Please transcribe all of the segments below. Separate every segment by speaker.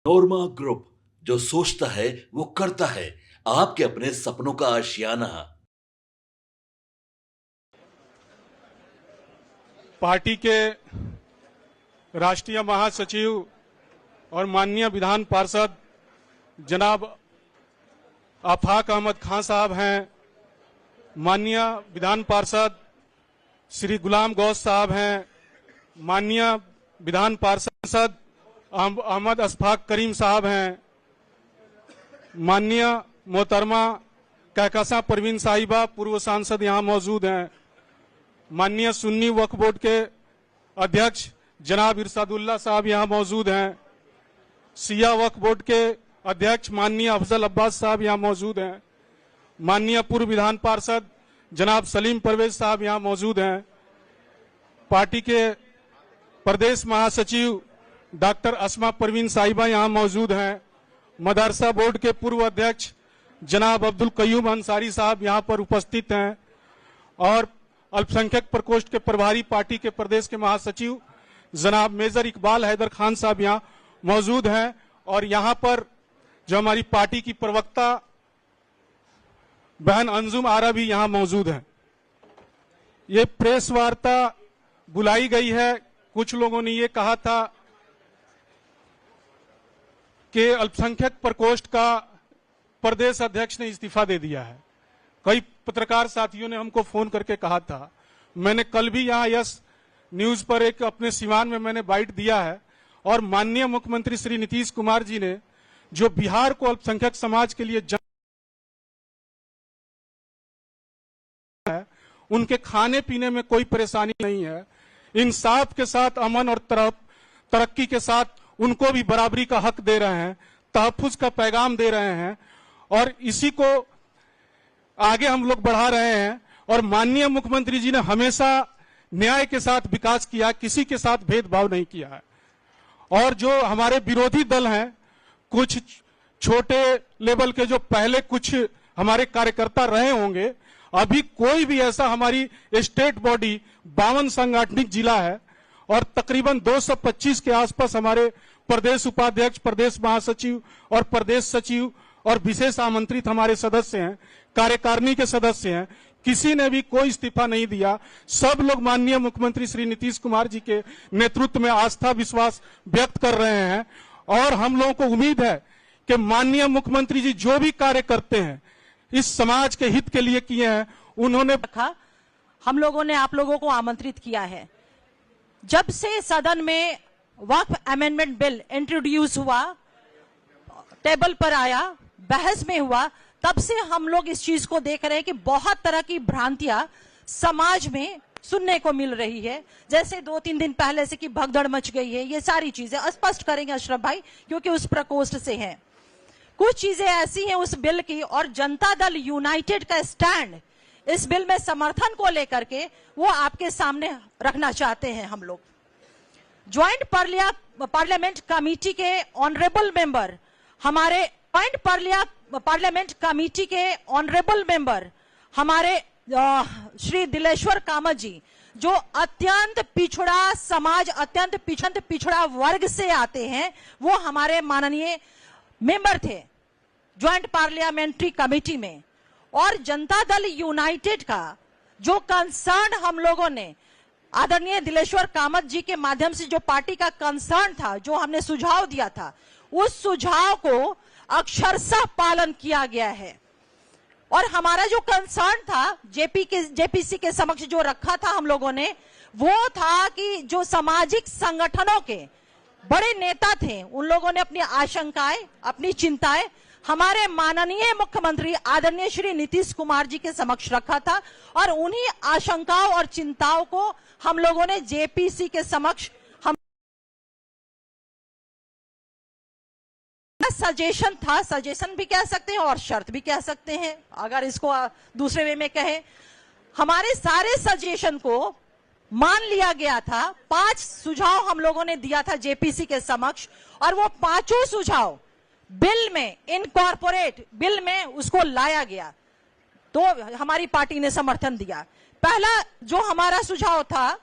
Speaker 1: नोरमा group, जो सोचता है वो करता है। आपके अपने सपनों का आशियाना।
Speaker 2: पार्टी के राष्ट्रीय महासचिव और माननीय विधान पार्षद जनाब आफाक अहमद खान साहब हैं, माननीय विधान पार्षद श्री गुलाम गौस साहब हैं, माननीय विधान पार्षद अहमद अशफाक करीम साहब हैं, माननीय मोहतरमा कहकशा परवीन साहिबा पूर्व सांसद यहां मौजूद हैं, माननीय सुन्नी वक्फ बोर्ड के अध्यक्ष जनाब इरशादुल्लाह साहब यहां मौजूद हैं, सिया वक्फ बोर्ड के अध्यक्ष माननीय अफजल अब्बास साहब यहां मौजूद हैं, माननीय पूर्व विधान पार्षद जनाब सलीम परवेज साहब यहां मौजूद हैं, पार्टी के प्रदेश महासचिव डॉक्टर अस्मा परवीन साहिबा यहां मौजूद हैं, मदरसा बोर्ड के पूर्व अध्यक्ष जनाब अब्दुल कयूम अंसारी साहब यहां पर उपस्थित हैं और अल्पसंख्यक प्रकोष्ठ के प्रभारी पार्टी के प्रदेश के महासचिव जनाब मेजर इकबाल हैदर खान साहब यहां मौजूद हैं और यहां पर जो हमारी पार्टी की प्रवक्ता बहन अंजुम आरा भी यहां मौजूद हैं। ये प्रेस वार्ता बुलाई गई है। कुछ लोगों ने ये कहा था कि अल्पसंख्यक प्रकोष्ठ का प्रदेश अध्यक्ष ने इस्तीफा दे दिया है। कई पत्रकार साथियों ने हमको फोन करके कहा था। मैंने कल भी यहां यस न्यूज पर एक अपने सिवान में मैंने बाइट दिया है और माननीय मुख्यमंत्री श्री नीतीश कुमार जी ने जो बिहार को अल्पसंख्यक समाज के लिए है, उनके खाने पीने में कोई परेशानी नहीं है। इंसाफ के साथ अमन और तरक्की के साथ उनको भी बराबरी का हक दे रहे हैं, तहफ्फुज का पैगाम दे रहे हैं और इसी को आगे हम लोग बढ़ा रहे हैं। और माननीय मुख्यमंत्री जी ने हमेशा न्याय के साथ विकास किया, किसी के साथ भेदभाव नहीं किया है। और जो हमारे विरोधी दल हैं, कुछ छोटे लेवल के जो पहले कुछ हमारे कार्यकर्ता रहे होंगे, अभी कोई भी ऐसा हमारी स्टेट बॉडी 52 सांगठनिक जिला है और तकरीबन 225 के आसपास हमारे प्रदेश उपाध्यक्ष, प्रदेश महासचिव और प्रदेश सचिव और विशेष आमंत्रित हमारे सदस्य हैं, कार्यकारिणी के सदस्य हैं। किसी ने भी कोई इस्तीफा नहीं दिया। सब लोग माननीय मुख्यमंत्री श्री नीतीश कुमार जी के नेतृत्व में आस्था विश्वास व्यक्त कर रहे हैं और हम लोगों को उम्मीद है कि माननीय मुख्यमंत्री जी जो भी कार्य करते हैं इस समाज के हित के लिए किए हैं। उन्होंने
Speaker 3: रखा, हम लोगों ने आप लोगों को आमंत्रित किया है। जब से सदन में वक्फ अमेंडमेंट बिल इंट्रोड्यूस हुआ, टेबल पर आया, बहस में हुआ, तब से हम लोग इस चीज को देख रहे हैं कि बहुत तरह की भ्रांतियां समाज में सुनने को मिल रही है। जैसे 2-3 दिन पहले से कि भगदड़ मच गई है, ये सारी चीजें स्पष्ट करेंगे अशरफ भाई, क्योंकि उस प्रकोष्ठ से हैं। कुछ चीजें ऐसी हैं उस बिल की और जनता दल यूनाइटेड का स्टैंड इस बिल में समर्थन को लेकर के वो आपके सामने रखना चाहते हैं। हम लोग ज्वाइंट पार्लियामेंट कमेटी के ऑनरेबल मेंबर, हमारे ज्वाइंट पार्लियामेंट कमेटी के ऑनरेबल मेंबर हमारे श्री दिलेश्वर कामत जी, जो अत्यंत पिछड़ा समाज, अत्यंत पिछड़ा वर्ग से आते हैं, वो हमारे माननीय मेंबर थे ज्वाइंट पार्लियामेंट्री कमेटी में। और जनता दल यूनाइटेड का जो कंसर्न हम लोगों ने आदरणीय दिलेश्वर कामत जी के माध्यम से जो पार्टी का कंसर्न था, जो हमने सुझाव दिया था, उस सुझाव को अक्षरशः पालन किया गया है। और हमारा जो कंसर्न था जेपीसी के समक्ष जो रखा था हम लोगों ने, वो था कि जो सामाजिक संगठनों के बड़े नेता थे, उन लोगों ने अपनी आशंकाएं, अपनी चिंताएं हमारे माननीय मुख्यमंत्री आदरणीय श्री नीतीश कुमार जी के समक्ष रखा था और उन्हीं आशंकाओं और चिंताओं को हम लोगों ने जेपीसी के समक्ष सजेशन था, सजेशन भी कह सकते हैं और शर्त भी कह सकते हैं, अगर इसको दूसरे वे में कहें। हमारे सारे सजेशन को मान लिया गया था। 5 सुझाव हम लोगों ने दिया था जेपीसी के समक्ष और वो 5 सुझाव बिल में इनकॉर्पोरेट, बिल में उसको लाया गया, तो हमारी पार्टी ने समर्थन दिया। पहला जो हमारा सुझाव था,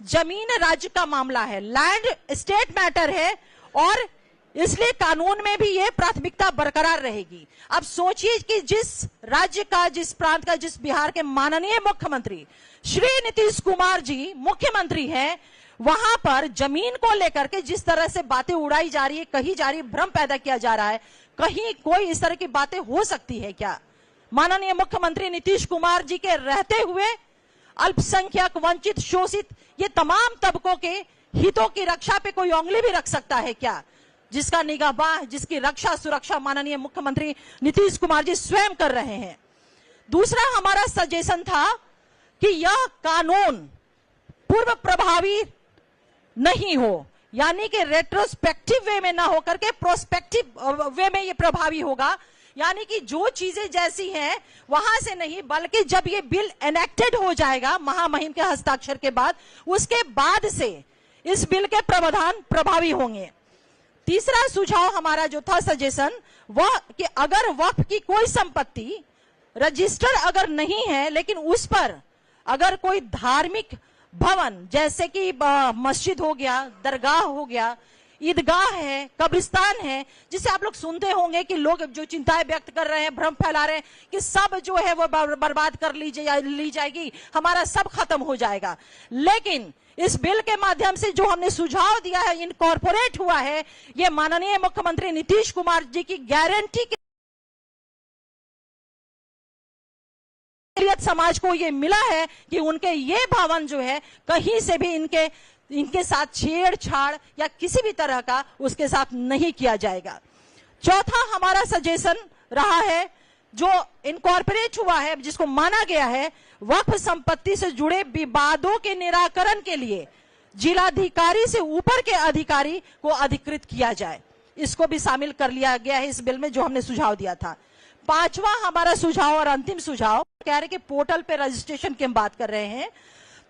Speaker 3: जमीन राज्य का मामला है, लैंड स्टेट मैटर है और इसलिए कानून में भी ये प्राथमिकता बरकरार रहेगी। अब सोचिए कि जिस राज्य का, जिस प्रांत का, जिस बिहार के माननीय मुख्यमंत्री श्री नीतीश कुमार जी मुख्यमंत्री हैं, वहां पर जमीन को लेकर के जिस तरह से बातें उड़ाई जा रही है, कही जा रही है, भ्रम पैदा किया जा रहा है, कहीं कोई इस तरह की बातें हो सकती है क्या? माननीय मुख्यमंत्री नीतीश कुमार जी के रहते हुए अल्पसंख्यक, वंचित, शोषित, ये तमाम तबकों के हितों की रक्षा पे कोई उंगली भी रख सकता है क्या? जिसका निगाहबान, जिसकी रक्षा सुरक्षा माननीय मुख्यमंत्री नीतीश कुमार जी स्वयं कर रहे हैं। दूसरा हमारा सजेशन था कि यह कानून पूर्व प्रभावी नहीं हो, यानी कि रेट्रोस्पेक्टिव वे में ना होकर के प्रोस्पेक्टिव वे में ये प्रभावी होगा, यानी कि जो चीजें जैसी हैं वहां से नहीं, बल्कि जब ये बिल एनेक्टेड हो जाएगा महामहिम के हस्ताक्षर के बाद, उसके बाद से इस बिल के प्रावधान प्रभावी होंगे। तीसरा सुझाव हमारा जो था सजेशन, वह कि अगर वक्फ की कोई संपत्ति रजिस्टर अगर नहीं है, लेकिन उस पर अगर कोई धार्मिक भवन जैसे कि मस्जिद हो गया, दरगाह हो गया, ईदगाह है, कब्रिस्तान है, जिसे आप लोग सुनते होंगे कि लोग जो चिंताएं व्यक्त कर रहे हैं, भ्रम फैला रहे हैं कि सब जो है वो बर्बाद कर ली जाएगी, हमारा सब खत्म हो जाएगा। लेकिन इस बिल के माध्यम से जो हमने सुझाव दिया है, इनकॉर्पोरेट हुआ है, ये माननीय मुख्यमंत्री नीतीश कुमार जी की गारंटी के समाज को ये मिला है कि उनके ये भवन जो है कहीं से भी इनके साथ छेड़छाड़ या किसी भी तरह का उसके साथ नहीं किया जाएगा। चौथा हमारा सजेशन रहा है, जो इनकॉर्पोरेट हुआ है, जिसको माना गया है, वक्फ संपत्ति से जुड़े विवादों के निराकरण के लिए जिलाधिकारी से ऊपर के अधिकारी को अधिकृत किया जाए। इसको भी शामिल कर लिया गया है इस बिल में, जो हमने सुझाव दिया था। पांचवा हमारा सुझाव और अंतिम सुझाव, कह रहे कि पोर्टल पे रजिस्ट्रेशन की हम बात कर रहे हैं,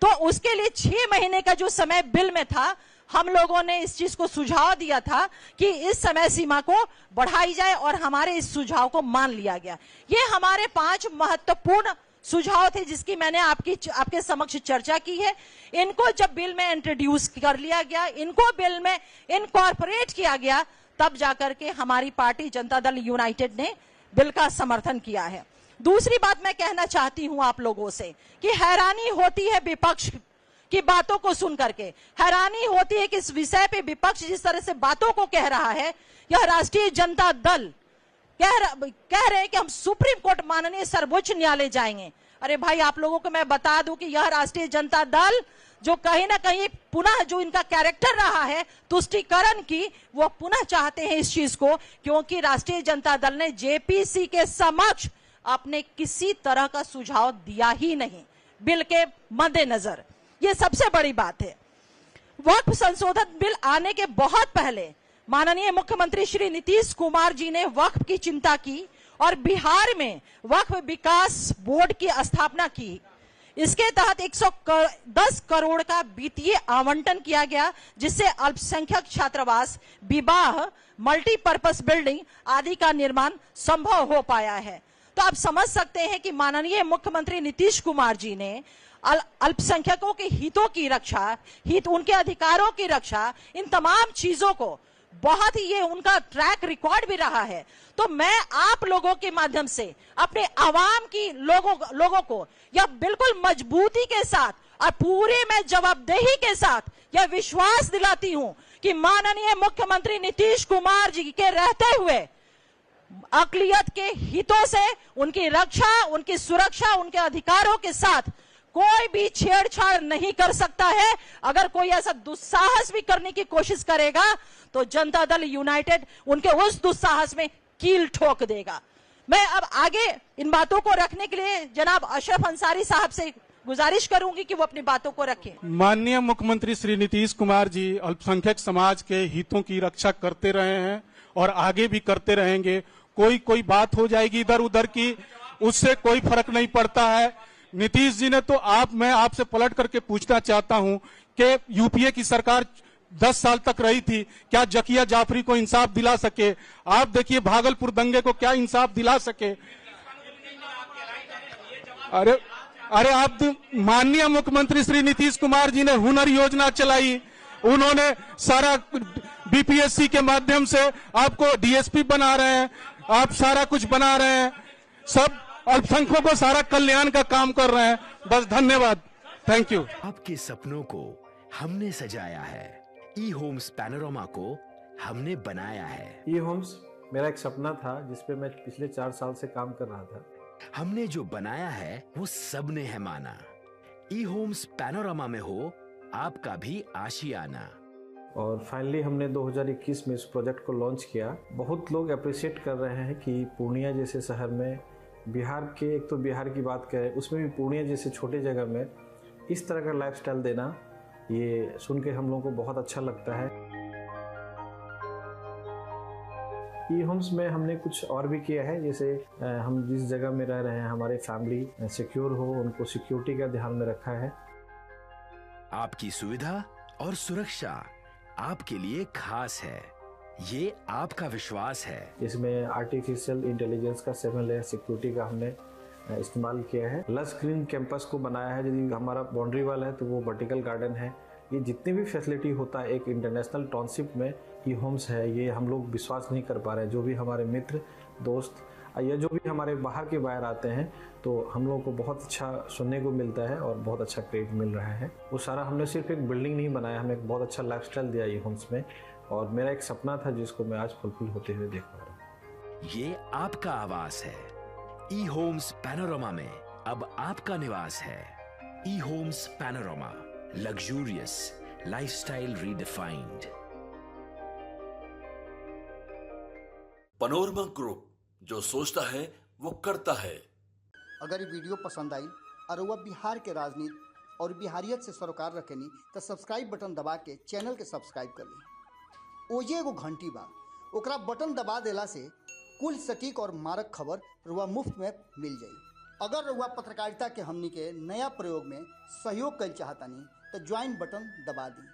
Speaker 3: तो उसके लिए 6 महीने का जो समय बिल में था, हम लोगों ने इस चीज को सुझाव दिया था कि इस समय सीमा को बढ़ाई जाए, और हमारे इस सुझाव को मान लिया गया। ये हमारे 5 महत्वपूर्ण सुझाव थे जिसकी मैंने आपके समक्ष चर्चा की है। इनको जब बिल में इंट्रोड्यूस कर लिया गया, इनको बिल में इनकॉर्पोरेट किया गया, तब जाकर के हमारी पार्टी जनता दल यूनाइटेड ने बिल का समर्थन किया है। दूसरी बात मैं कहना चाहती हूं आप लोगों से कि हैरानी होती है विपक्ष की बातों को सुन करके, हैरानी होती है कि इस विषय पे विपक्ष जिस तरह से बातों को कह रहा है, यह राष्ट्रीय जनता दल कह रहे हैं कि हम सुप्रीम कोर्ट, माननीय सर्वोच्च न्यायालय जाएंगे। अरे भाई, आप लोगों को मैं बता दूं कि यह राष्ट्रीय जनता दल जो कहीं ना कहीं पुनः जो इनका कैरेक्टर रहा है तुष्टीकरण की, वो पुनः चाहते हैं इस चीज को, क्योंकि राष्ट्रीय जनता दल ने जेपीसी के समक्ष अपने किसी तरह का सुझाव दिया ही नहीं बिल के मद्देनजर। ये सबसे बड़ी बात है। वक्फ संशोधन बिल आने के बहुत पहले माननीय मुख्यमंत्री श्री नीतीश कुमार जी ने वक्फ की चिंता की और बिहार में वक्फ विकास बोर्ड की स्थापना की। इसके तहत 110 करोड़ का वित्तीय आवंटन किया गया, जिससे अल्पसंख्यक छात्रावास, विवाह, मल्टीपर्पस बिल्डिंग आदि का निर्माण संभव हो पाया है। तो आप समझ सकते हैं कि माननीय मुख्यमंत्री नीतीश कुमार जी ने अल्पसंख्यकों के हितों की रक्षा, उनके अधिकारों की रक्षा, इन तमाम चीजों को बहुत ही, ये उनका ट्रैक रिकॉर्ड भी रहा है। तो मैं आप लोगों के माध्यम से अपने आवाम की लोगों को यह बिल्कुल मजबूती के साथ और पूरे में जवाबदेही के साथ यह विश्वास दिलाती हूं कि माननीय मुख्यमंत्री नीतीश कुमार जी के रहते हुए अकलियत के हितों से, उनकी रक्षा, उनकी सुरक्षा, उनके अधिकारों के साथ कोई भी छेड़छाड़ नहीं कर सकता है। अगर कोई ऐसा दुस्साहस भी करने की कोशिश करेगा तो जनता दल यूनाइटेड उनके उस दुस्साहस में कील ठोक देगा। मैं अब आगे इन बातों को रखने के लिए जनाब अशरफ अंसारी साहब से गुजारिश करूंगी कि वो अपनी बातों को रखें।
Speaker 2: माननीय मुख्यमंत्री श्री नीतीश कुमार जी अल्पसंख्यक समाज के हितों की रक्षा करते रहे हैं और आगे भी करते रहेंगे। कोई बात हो जाएगी इधर उधर की, उससे कोई फर्क नहीं पड़ता है। नीतीश जी ने तो मैं आपसे पलट करके पूछना चाहता हूं कि यूपीए की सरकार 10 साल तक रही थी, क्या जकिया जाफरी को इंसाफ दिला सके? आप देखिए भागलपुर दंगे को क्या इंसाफ दिला सके? अरे आप माननीय मुख्यमंत्री श्री नीतीश कुमार जी ने हुनर योजना चलाई, उन्होंने सारा बीपीएससी के माध्यम से आपको डीएसपी बना रहे हैं, आप सारा कुछ बना रहे हैं, सब अल्पसंख्यकों को सारा कल्याण का काम कर रहे हैं। बस धन्यवाद, थैंक यू।
Speaker 4: आपके सपनों को हमने सजाया है, ई होम्स पैनोरामा को हमने बनाया है।
Speaker 5: ई होम्स मेरा एक सपना था जिसपे मैं पिछले 4 साल से काम कर रहा था।
Speaker 4: हमने जो बनाया है वो सबने है माना। ई होम्स पैनोरामा में हो आपका भी आशियाना।
Speaker 5: और फाइनली हमने 2021 में इस प्रोजेक्ट को लॉन्च किया। बहुत लोग अप्रिशिएट कर रहे हैं कि पूर्णिया जैसे शहर में, बिहार के, एक तो बिहार की बात करें उसमें भी पूर्णिया जैसे छोटे जगह में इस तरह का लाइफस्टाइल देना, ये सुन के हम लोगों को बहुत अच्छा लगता है। ई होम्स में हमने कुछ और भी किया है, जैसे हम जिस जगह में रह रहे हैं हमारे फैमिली सिक्योर हो, उनको सिक्योरिटी का ध्यान में रखा है।
Speaker 4: आपकी सुविधा और सुरक्षा आपके लिए खास है, ये आपका विश्वास है।
Speaker 5: इसमें आर्टिफिशियल इंटेलिजेंस का 7 लेयर सिक्योरिटी का हमने इस्तेमाल किया है। लश ग्रीन कैंपस को बनाया है, यदि हमारा बाउंड्री वाल है तो वो वर्टिकल गार्डन है। ये जितनी भी फैसिलिटी होता है एक इंटरनेशनल टाउनशिप में ई होम्स है, ये हम लोग विश्वास नहीं कर पा रहे हैं। जो भी हमारे मित्र दोस्त या जो भी हमारे बाहर के बाहर आते हैं तो हम लोगों को बहुत अच्छा सुनने को मिलता है और बहुत अच्छा क्रेडिट मिल रहा है। वो सारा हमने सिर्फ एक बिल्डिंग नहीं बनाया, हमें एक बहुत अच्छा लाइफस्टाइल दिया ई होम्स में, और मेरा एक सपना था जिसको मैं आज फुलफिल होते हुए देख पा रहा हूँ।
Speaker 4: ये आपका आवास है। ई होम्स पैनोरामा में अब आपका निवास है। E homes Panorama, luxurious lifestyle redefined.
Speaker 1: Panorama group, जो सोचता है वो करता है।
Speaker 6: अगर ये वीडियो पसंद आई और वह बिहार के राजनीति और बिहारियत से सरोकार रखेनी तो सब्सक्राइब बटन दबा के चैनल के सब्सक्राइब कर ली। ओजे एगो घंटी बा, ओकरा बटन दबा देला से कुल सटीक और मारक खबर रुआ मुफ्त में मिल जाई। अगर रुआ पत्रकारिता के हमनी के नया प्रयोग में सहयोग कर चाहतानी तो ज्वाइन बटन दबा दी।